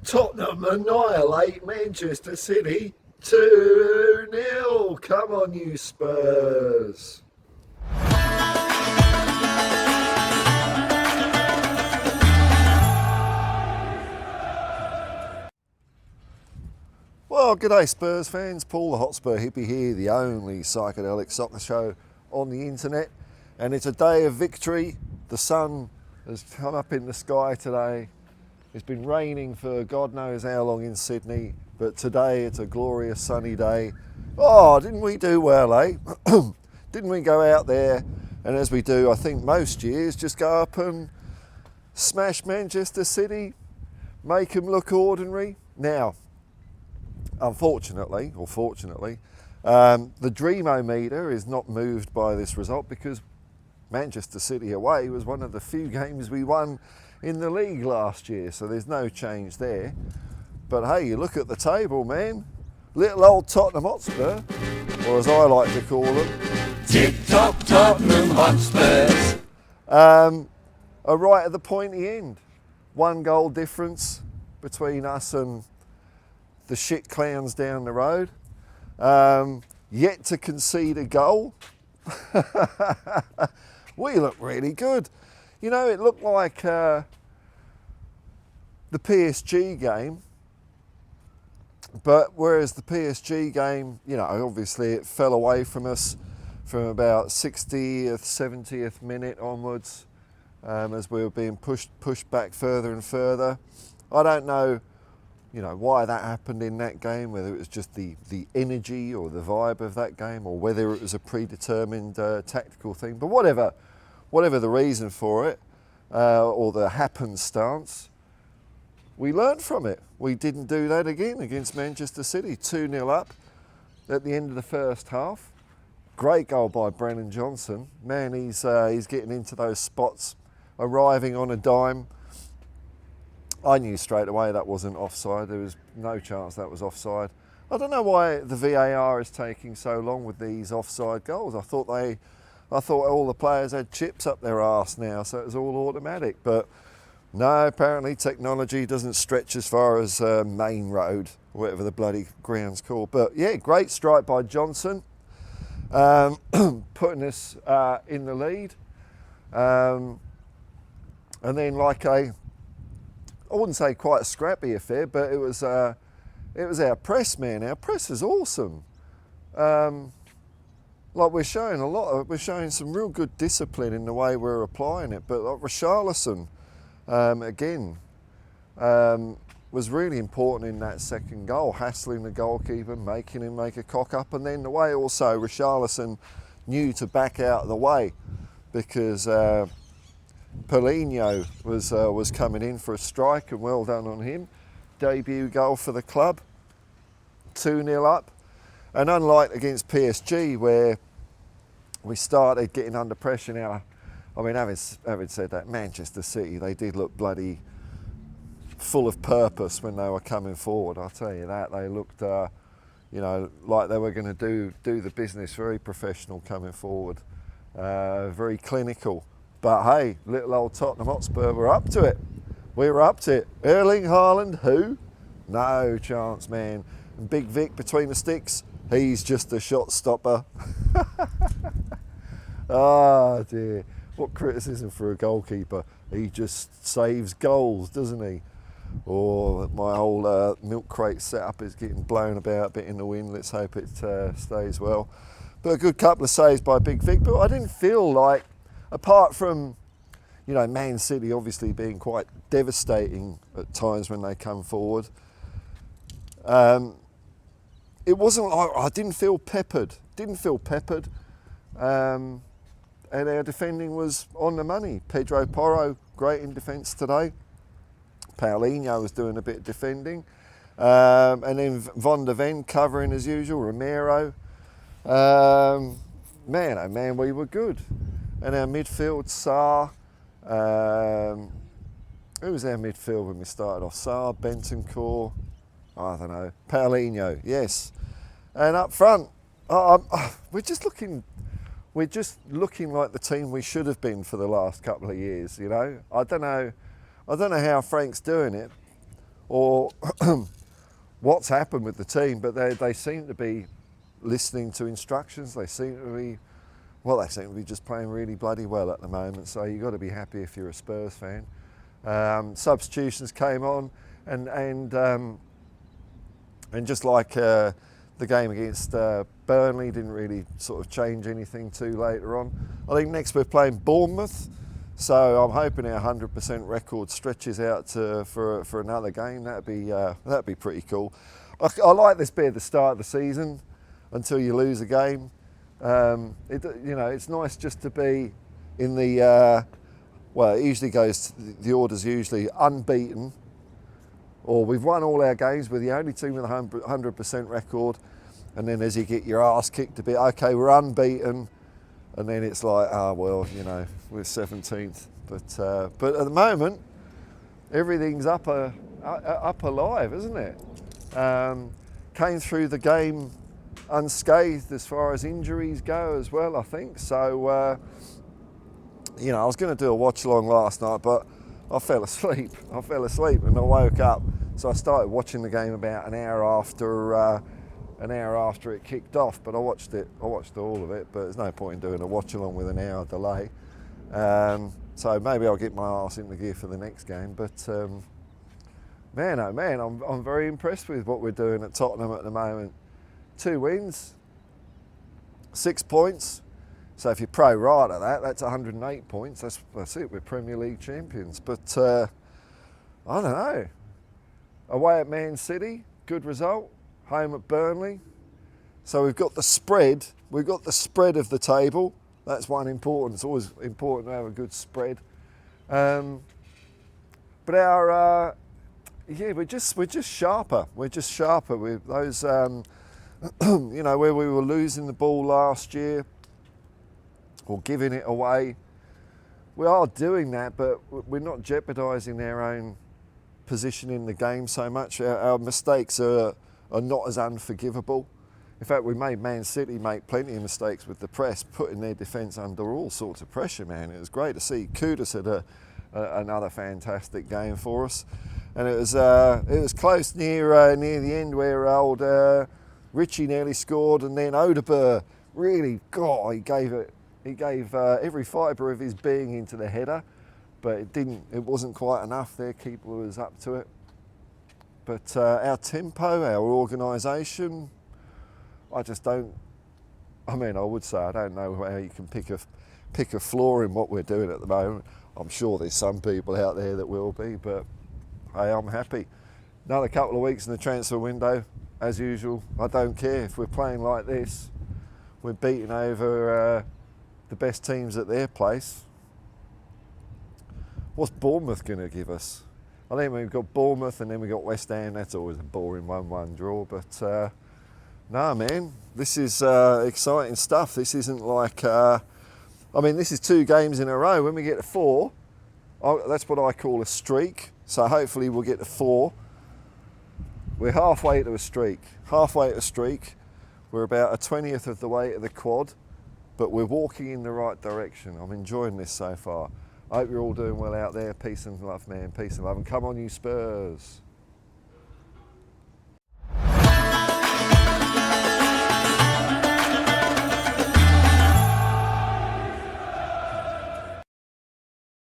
Tottenham annihilate Manchester City 2-0. Come on, you Spurs. Well, g'day Spurs fans, Paul the Hotspur hippie here, the only psychedelic soccer show on the internet. And it's a day of victory. The sun has come up in the sky today. It's been raining for God knows how long in Sydney, but today it's a glorious sunny day. Oh, didn't we do well, eh? Didn't we go out there and, as we do, I think most years, just go up and smash Manchester City, make them look ordinary? Now, unfortunately, or fortunately, the Dreamo-meter is not moved by this result because Manchester City away was one of the few games we won in the league last year, so there's no change there. But hey, you look at the table, man. Little old Tottenham Hotspur, or as I like to call them, Tip-top Tottenham Hotspurs, are right at the pointy end. 1 goal difference between us and the shit clowns down the road. Yet to concede a goal. We look really good. You know, it looked like the PSG game, but whereas the PSG game, you know, obviously it fell away from us from about 60th, 70th minute onwards, as we were being pushed back further and further. I don't know, you know, why that happened in that game, whether it was just the energy or the vibe of that game, or whether it was a predetermined tactical thing. But whatever the reason for it, or the happenstance, we learned from it. We didn't do that again against Manchester City. 2-0 up at the end of the first half. Great goal by Brennan Johnson. Man, he's getting into those spots, arriving on a dime. I knew straight away that wasn't offside. There was no chance that was offside. I don't know why the VAR is taking so long with these offside goals. I thought all the players had chips up their arse now, so it was all automatic. But no, apparently technology doesn't stretch as far as Main Road, or whatever the bloody ground's called. But yeah, great strike by Johnson, putting us in the lead. And then like I wouldn't say quite a scrappy affair, but it was our press, man. Our press is awesome. Like we're showing some real good discipline in the way we're applying it. But like Richarlison, again, was really important in that second goal, hassling the goalkeeper, making him make a cock up, and then the way also Richarlison knew to back out of the way because Paulinho was coming in for a strike, and well done on him. Debut goal for the club, 2-0 up. And unlike against PSG, where we started getting under pressure now, I mean, having said that, Manchester City, they did look bloody full of purpose when they were coming forward. I'll tell you that. They looked, you know, like they were going to do the business, very professional coming forward, very clinical. But hey, little old Tottenham Hotspur were up to it. We were up to it. Erling Haaland, who? No chance, man. And Big Vic between the sticks, he's just a shot stopper. Oh dear, what criticism for a goalkeeper. He just saves goals, doesn't he? Or my whole milk crate setup is getting blown about a bit in the wind. Let's hope it stays well. But a good couple of saves by Big Vic. But I didn't feel like, apart from, you know, Man City obviously being quite devastating at times when they come forward, it wasn't like, I didn't feel peppered. And our defending was on the money. Pedro Porro, great in defence today. Paulinho was doing a bit of defending. And then Van der Ven covering as usual, Romero. Man, oh man, we were good. And our midfield, Sarr. Who was our midfield when we started off? Sarr, Bentancur, I don't know, Paulinho, yes. And up front, we're just looking like the team we should have been for the last couple of years, you know. I don't know how Frank's doing it. or what's happened with the team, but they seem to be listening to instructions. They seem to be just playing really bloody well at the moment. So you've got to be happy if you're a Spurs fan. Substitutions came on, and just like the game against Burnley didn't really sort of change anything too later on. I think next we're playing Bournemouth, so I'm hoping our 100% record stretches out for another game. That'd be pretty cool. I like this bit at the start of the season until you lose a game. It's nice just to be in the it usually goes, the order's usually unbeaten, or we've won all our games, we're the only team with a 100% record, and then as you get your ass kicked a bit, okay, we're unbeaten, and then it's like, we're 17th. But at the moment, everything's up alive, isn't it? Came through the game unscathed as far as injuries go as well, I think. So, I was going to do a watch along last night, but I fell asleep and I woke up. So I started watching the game about an hour after it kicked off. But I watched all of it. But there's no point in doing a watch along with an hour delay. So maybe I'll get my arse in the gear for the next game. But man, oh man, I'm very impressed with what we're doing at Tottenham at the moment. 2 wins, 6 points. So if you pro rata that's 108 points. That's it. We're Premier League champions. But I don't know. Away at Man City, good result. Home at Burnley. So we've got the spread. We've got the spread of the table. That's one important. It's always important to have a good spread. But our we're just sharper. We're just sharper with those. Where we were losing the ball last year, or giving it away. We are doing that, but we're not jeopardising our own position in the game so much. Our mistakes are not as unforgivable. In fact, we made Man City make plenty of mistakes with the press, putting their defence under all sorts of pressure, man. It was great to see. Kudus had another fantastic game for us. And it was close near the end where old Richie nearly scored, and then Odegaard really, he gave every fibre of his being into the header, but it wasn't quite enough. Their keeper was up to it. But our tempo, our organisation, I would say I don't know how you can pick a flaw in what we're doing at the moment. I'm sure there's some people out there that will be, but hey, I'm happy. Another couple of weeks in the transfer window, as usual. I don't care if we're playing like this. We're beating over the best teams at their place. What's Bournemouth going to give us? I think we've got Bournemouth and then we've got West Ham. That's always a boring 1-1 draw. But no, man, this is exciting stuff. This isn't like, this is 2 games in a row. When we get to 4, that's what I call a streak. So hopefully we'll get to 4. We're halfway to a streak. We're about a 20th of the way to the quad, but we're walking in the right direction. I'm enjoying this so far. I hope you're all doing well out there. Peace and love, man. Peace and love. And come on, you Spurs.